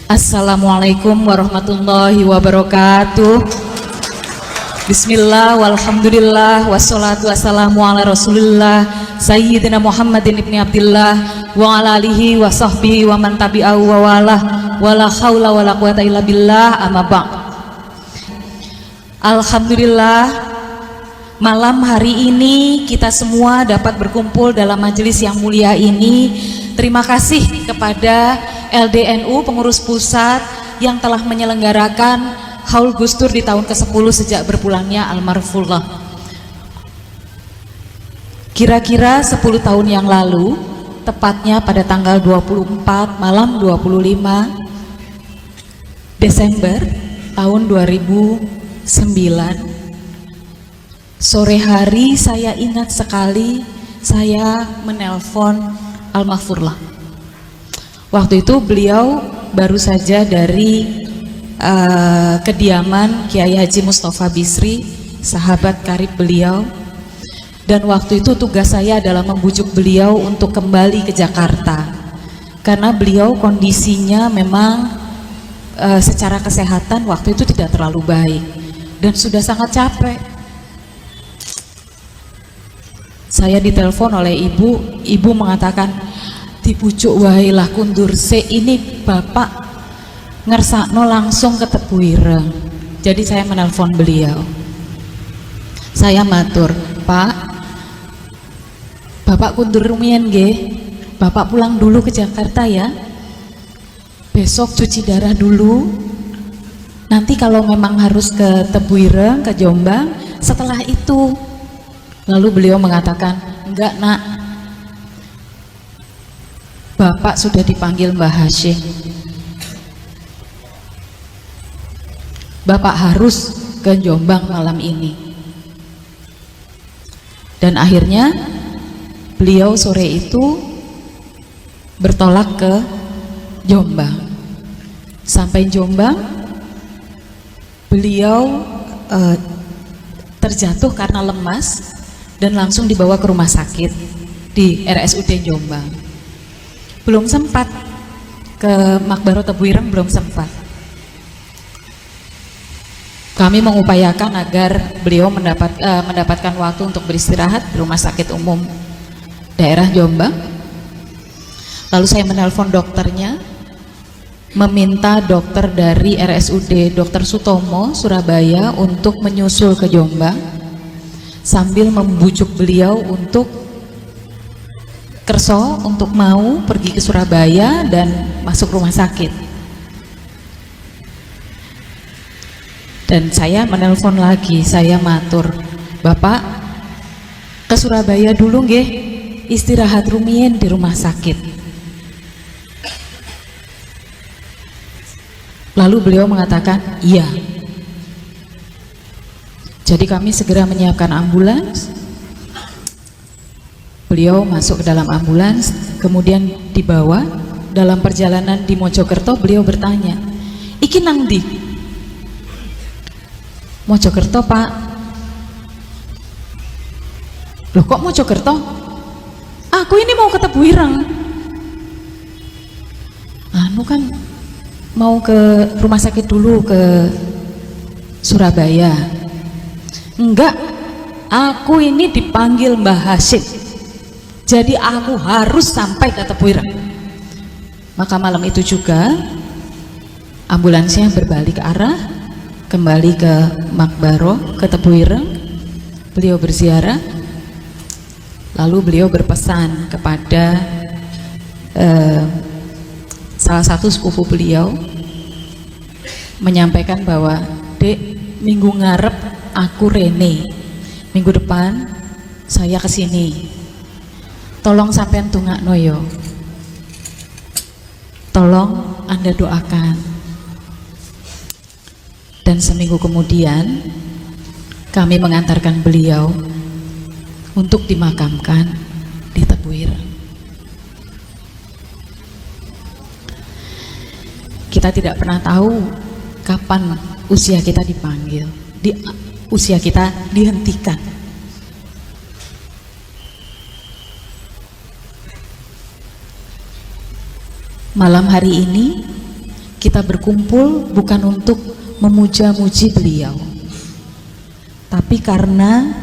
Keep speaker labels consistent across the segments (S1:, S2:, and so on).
S1: Assalamualaikum warahmatullahi wabarakatuh. Bismillah, walhamdulillah, wassalatu wassalamu ala rasulillah Sayyidina Muhammadin ibni Abdillah wa ala alihi wa sahbihi wa man tabi'ahu wa walah wa la hawla wa la quwata illa billah, amma ba'd. Alhamdulillah, malam hari ini kita semua dapat berkumpul dalam majelis yang mulia ini. Terima kasih kepada LDNU pengurus pusat yang telah menyelenggarakan Haul Gusdur di tahun ke-10 sejak berpulangnya almarhumullah. Kira-kira 10 tahun yang lalu, tepatnya pada tanggal 24 malam 25 Desember tahun 2009, sore hari saya ingat sekali saya menelpon almarhumullah. Waktu itu beliau baru saja dari kediaman Kiai Haji Mustafa Bisri, sahabat karib beliau, dan waktu itu tugas saya adalah membujuk beliau untuk kembali ke Jakarta karena beliau kondisinya memang secara kesehatan waktu itu tidak terlalu baik dan sudah sangat capek. Saya ditelepon oleh ibu mengatakan, dibujuk wailah kundur se ini bapak ngersakno langsung ke Tebu Ireng. Jadi saya menelpon beliau, saya matur, Pak, bapak kundur rumiyin nggih, bapak pulang dulu ke Jakarta ya, besok cuci darah dulu, nanti kalau memang harus ke Tebu Ireng, ke Jombang setelah itu. Lalu beliau mengatakan, enggak nak, bapak sudah dipanggil Mbah Hashim, bapak harus ke Jombang malam ini. Dan akhirnya beliau sore itu bertolak ke Jombang. Sampai Jombang beliau terjatuh karena lemas dan langsung dibawa ke rumah sakit di RSUD Jombang. Belum sempat ke Makbaro Tebu Ireng, belum sempat. Kami mengupayakan agar beliau mendapatkan waktu untuk beristirahat di Rumah Sakit Umum Daerah Jombang. Lalu saya menelpon dokternya, meminta dokter dari RSUD Dr. Sutomo Surabaya untuk menyusul ke Jombang, sambil membujuk beliau untuk kerso untuk mau pergi ke Surabaya dan masuk rumah sakit. Dan saya menelpon lagi, saya matur, bapak ke Surabaya dulu nggih, istirahat rumiyin di rumah sakit. Lalu beliau mengatakan iya. Jadi kami segera menyiapkan ambulans. Beliau masuk ke dalam ambulans, kemudian dibawa. Dalam perjalanan di Mojokerto beliau bertanya, iki nang ndi? Mojokerto pak. Loh kok Mojokerto? Aku ini mau ke Tebu Ireng. Anu kan mau ke rumah sakit dulu ke Surabaya. Enggak, aku ini dipanggil Mbah Hashim, jadi aku harus sampai ke Tebu Ireng. Maka malam itu juga ambulansnya berbalik arah, kembali ke Makbaro, ke Tebu Ireng. Beliau berziarah, lalu beliau berpesan kepada salah satu sepupu beliau, menyampaikan bahwa, dek, minggu ngarep aku rene, minggu depan saya kesini, tolong sampean tungakno yo, tolong Anda doakan. Dan seminggu kemudian kami mengantarkan beliau untuk dimakamkan di Tebu Ireng. Kita tidak pernah tahu kapan usia kita dipanggil, usia kita dihentikan. Malam hari ini kita berkumpul bukan untuk memuja-muji beliau, tapi karena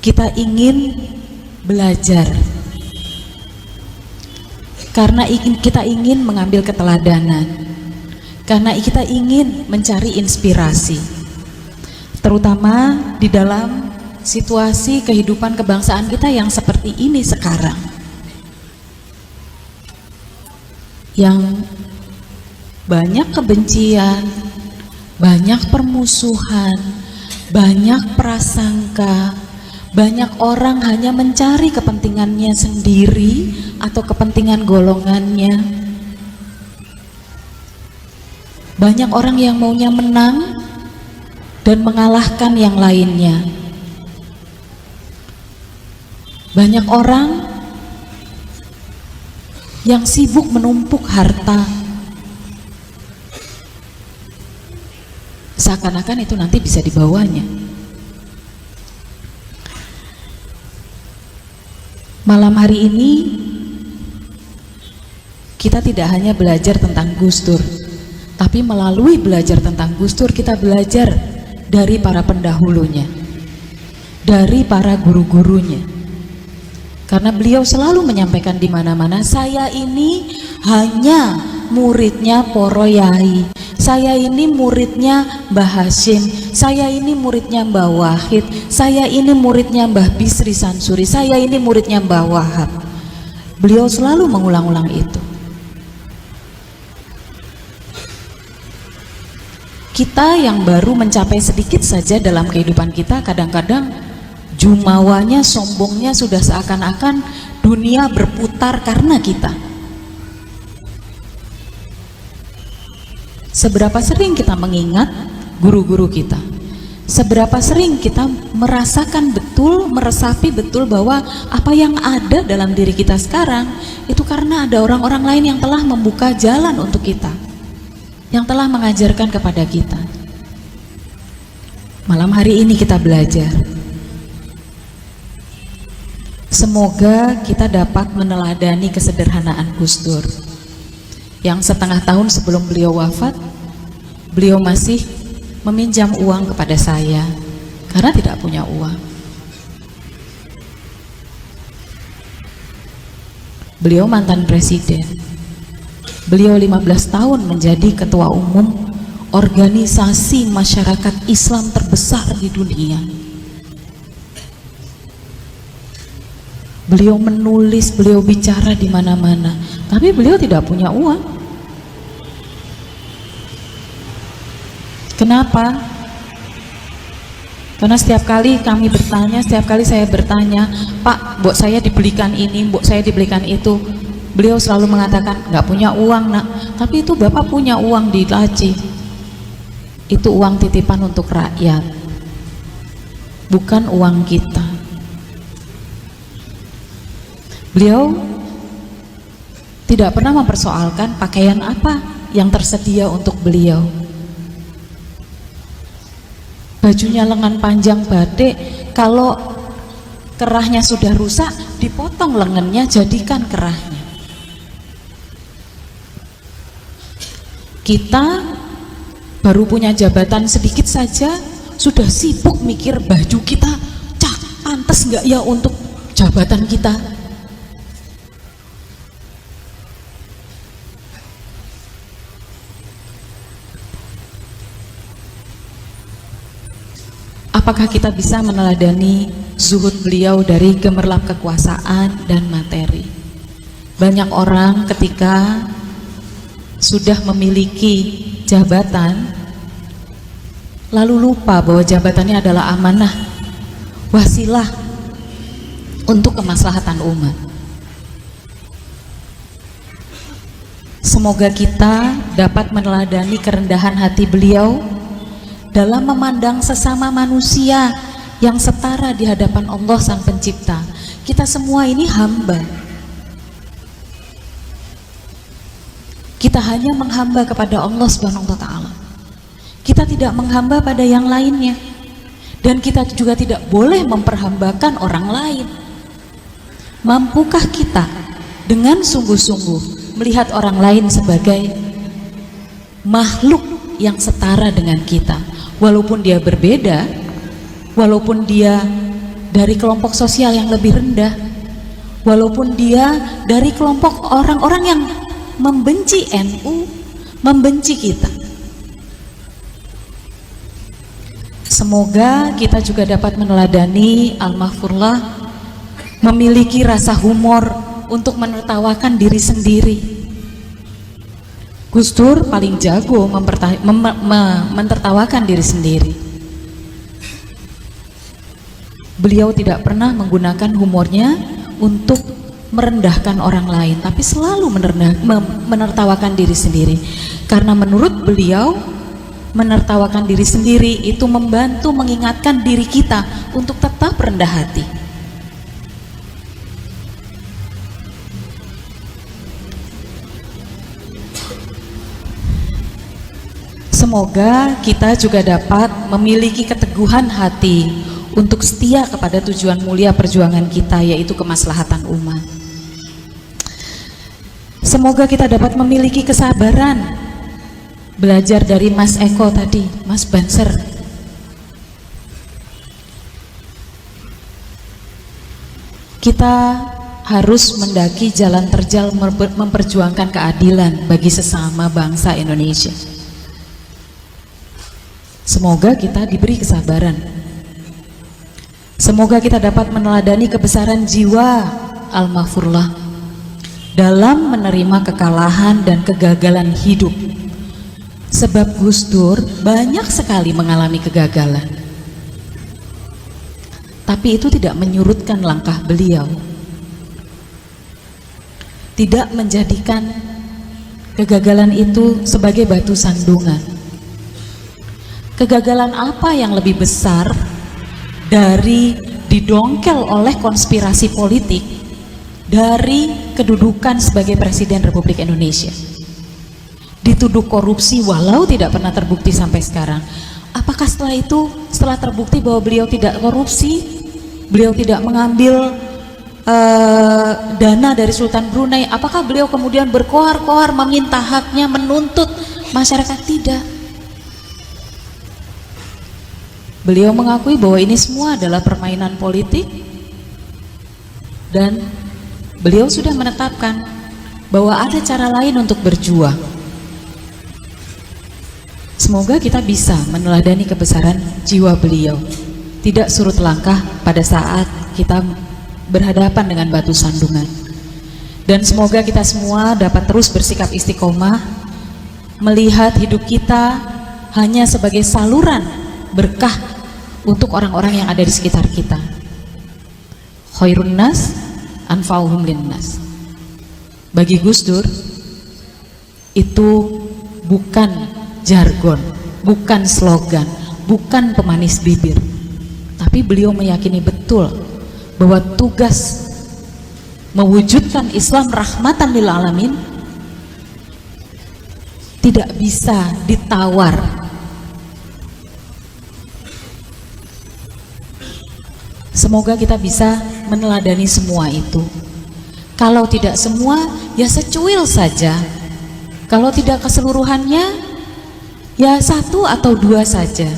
S1: kita ingin belajar, karena kita ingin mengambil keteladanan, karena kita ingin mencari inspirasi, terutama di dalam situasi kehidupan kebangsaan kita yang seperti ini sekarang, yang banyak kebencian, banyak permusuhan, banyak prasangka, banyak orang hanya mencari kepentingannya sendiri atau kepentingan golongannya. Banyak orang yang maunya menang dan mengalahkan yang lainnya. Banyak orang yang sibuk menumpuk harta, seakan-akan itu nanti bisa dibawanya. Malam hari ini kita tidak hanya belajar tentang Gus Dur, tapi melalui belajar tentang Gus Dur kita belajar dari para pendahulunya, dari para guru-gurunya. Karena beliau selalu menyampaikan di mana-mana, saya ini hanya muridnya Poro Yai, saya ini muridnya Mbah Hashim, saya ini muridnya Mbah Wahid, saya ini muridnya Mbah Bisri Sansuri, saya ini muridnya Mbah Wahab. Beliau selalu mengulang-ulang itu. Kita yang baru mencapai sedikit saja dalam kehidupan kita, kadang-kadang jumawanya, sombongnya sudah seakan-akan dunia berputar karena kita. Seberapa sering kita mengingat guru-guru kita? Seberapa sering kita merasakan betul, meresapi betul bahwa apa yang ada dalam diri kita sekarang itu karena ada orang-orang lain yang telah membuka jalan untuk kita, yang telah mengajarkan kepada kita. Malam hari ini kita belajar. Semoga kita dapat meneladani kesederhanaan Gus Dur, yang setengah tahun sebelum beliau wafat, beliau masih meminjam uang kepada saya karena tidak punya uang. Beliau mantan presiden, beliau 15 tahun menjadi ketua umum organisasi masyarakat Islam terbesar di dunia. Beliau menulis, beliau bicara di mana-mana, tapi beliau tidak punya uang. Kenapa? Karena setiap kali kami bertanya, setiap kali saya bertanya, Pak, mbok saya dibelikan ini, mbok saya dibelikan itu, beliau selalu mengatakan, nggak punya uang nak. Tapi itu Bapak punya uang di laci. Itu uang titipan untuk rakyat, bukan uang kita. Beliau tidak pernah mempersoalkan pakaian apa yang tersedia untuk beliau. Bajunya lengan panjang batik, kalau kerahnya sudah rusak, dipotong lengannya, jadikan kerahnya. Kita baru punya jabatan sedikit saja, sudah sibuk mikir baju kita, pantas nggak ya untuk jabatan kita. Apakah kita bisa meneladani zuhud beliau dari gemerlap kekuasaan dan materi? Banyak orang ketika sudah memiliki jabatan lalu lupa bahwa jabatannya adalah amanah, wasilah untuk kemaslahatan umat. Semoga kita dapat meneladani kerendahan hati beliau dalam memandang sesama manusia yang setara di hadapan Allah Sang Pencipta. Kita semua ini hamba. Kita hanya menghamba kepada Allah Subhanahu wa Ta'ala. Kita tidak menghamba pada yang lainnya, dan kita juga tidak boleh memperhambakan orang lain. Mampukah kita dengan sungguh-sungguh melihat orang lain sebagai makhluk yang setara dengan kita, walaupun dia berbeda, walaupun dia dari kelompok sosial yang lebih rendah, walaupun dia dari kelompok orang-orang yang membenci NU, membenci kita. Semoga kita juga dapat meneladani Al-Mahfurlah, memiliki rasa humor untuk menertawakan diri sendiri. Gus Dur paling jago mentertawakan diri sendiri. Beliau tidak pernah menggunakan humornya untuk merendahkan orang lain, tapi selalu menertawakan diri sendiri. Karena menurut beliau, menertawakan diri sendiri itu membantu mengingatkan diri kita untuk tetap rendah hati. Semoga kita juga dapat memiliki keteguhan hati untuk setia kepada tujuan mulia perjuangan kita, yaitu kemaslahatan umat. Semoga kita dapat memiliki kesabaran, belajar dari Mas Eko tadi, Mas Banser. Kita harus mendaki jalan terjal memperjuangkan keadilan bagi sesama bangsa Indonesia. Semoga kita diberi kesabaran. Semoga kita dapat meneladani kebesaran jiwa Al-Mahfurlah dalam menerima kekalahan dan kegagalan hidup. Sebab Gus Dur banyak sekali mengalami kegagalan, tapi itu tidak menyurutkan langkah beliau, tidak menjadikan kegagalan itu sebagai batu sandungan. Kegagalan apa yang lebih besar dari didongkel oleh konspirasi politik dari kedudukan sebagai Presiden Republik Indonesia? Dituduh korupsi walau tidak pernah terbukti sampai sekarang. Apakah setelah itu, setelah terbukti bahwa beliau tidak korupsi, beliau tidak mengambil dana dari Sultan Brunei, apakah beliau kemudian berkoar-koar meminta haknya, menuntut masyarakat? Tidak. Beliau mengakui bahwa ini semua adalah permainan politik, dan beliau sudah menetapkan bahwa ada cara lain untuk berjuang. Semoga kita bisa meneladani kebesaran jiwa beliau, tidak surut langkah pada saat kita berhadapan dengan batu sandungan. Dan semoga kita semua dapat terus bersikap istiqomah, melihat hidup kita hanya sebagai saluran berkah untuk orang-orang yang ada di sekitar kita. Khairun nas anfa'uhum linnas. Bagi Gus Dur itu bukan jargon, bukan slogan, bukan pemanis bibir, tapi beliau meyakini betul bahwa tugas mewujudkan Islam rahmatan lil alamin tidak bisa ditawar. Semoga kita bisa meneladani semua itu. Kalau tidak semua, ya secuil saja. Kalau tidak keseluruhannya, ya 1 atau 2 saja.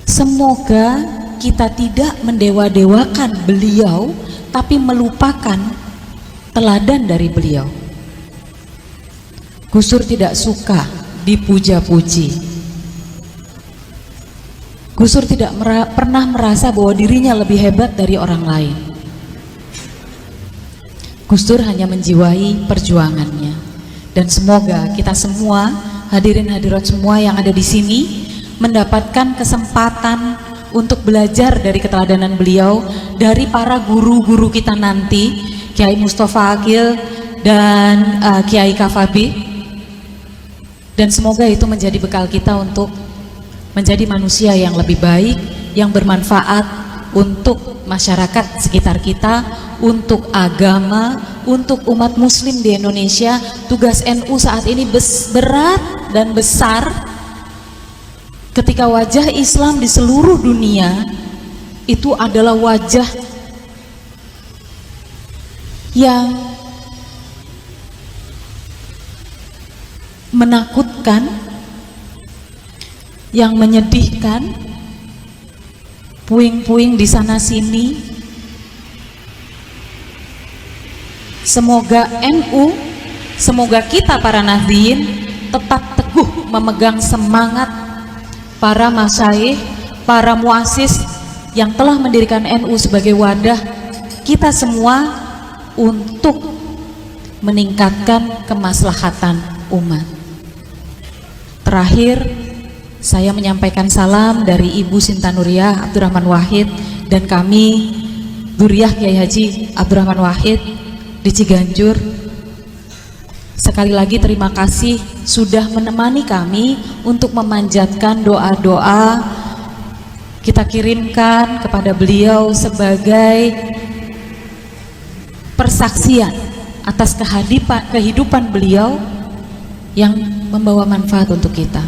S1: Semoga kita tidak mendewa-dewakan beliau, tapi melupakan teladan dari beliau. Gus Dur tidak suka dipuja-puji. Gus Dur tidak pernah merasa bahwa dirinya lebih hebat dari orang lain. Gus Dur hanya menjiwai perjuangannya. Dan semoga kita semua, hadirin hadirat semua yang ada di sini, mendapatkan kesempatan untuk belajar dari keteladanan beliau, dari para guru-guru kita nanti, Kiai Mustafa Akil dan Kiai Kafabi. Dan semoga itu menjadi bekal kita untuk menjadi manusia yang lebih baik, yang bermanfaat untuk masyarakat sekitar kita, untuk agama, untuk umat muslim di Indonesia. Tugas NU saat ini berat dan besar ketika wajah Islam di seluruh dunia itu adalah wajah yang menakutkan, yang menyedihkan, puing-puing di sana sini. Semoga NU, semoga kita para Nahdliyin tetap teguh memegang semangat para masyayikh, para muassis yang telah mendirikan NU sebagai wadah kita semua untuk meningkatkan kemaslahatan umat. Terakhir, saya menyampaikan salam dari Ibu Sinta Nuriyah Abdurrahman Wahid dan kami Dzurriyyah Kiai Haji Abdurrahman Wahid di Ciganjur. Sekali lagi terima kasih sudah menemani kami untuk memanjatkan doa-doa. Kita kirimkan kepada beliau sebagai persaksian atas kehidupan beliau yang membawa manfaat untuk kita.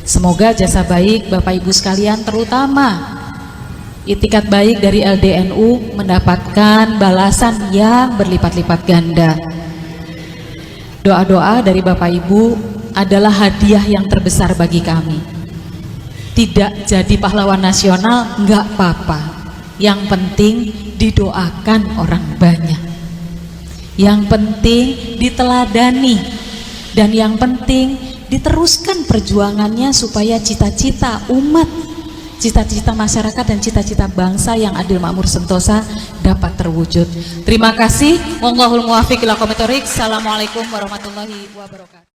S1: Semoga jasa baik Bapak Ibu sekalian, terutama itikat baik dari LDNU, mendapatkan balasan yang berlipat-lipat ganda. Doa-doa dari Bapak Ibu adalah hadiah yang terbesar bagi kami. Tidak jadi pahlawan nasional nggak apa-apa, yang penting didoakan orang banyak, yang penting diteladani, dan yang penting diteruskan perjuangannya supaya cita-cita umat, cita-cita masyarakat dan cita-cita bangsa yang adil, makmur, sentosa dapat terwujud. Terima kasih. Wallahul muwaffiq ila aqwamit thoriq. Assalamualaikum warahmatullahi wabarakatuh.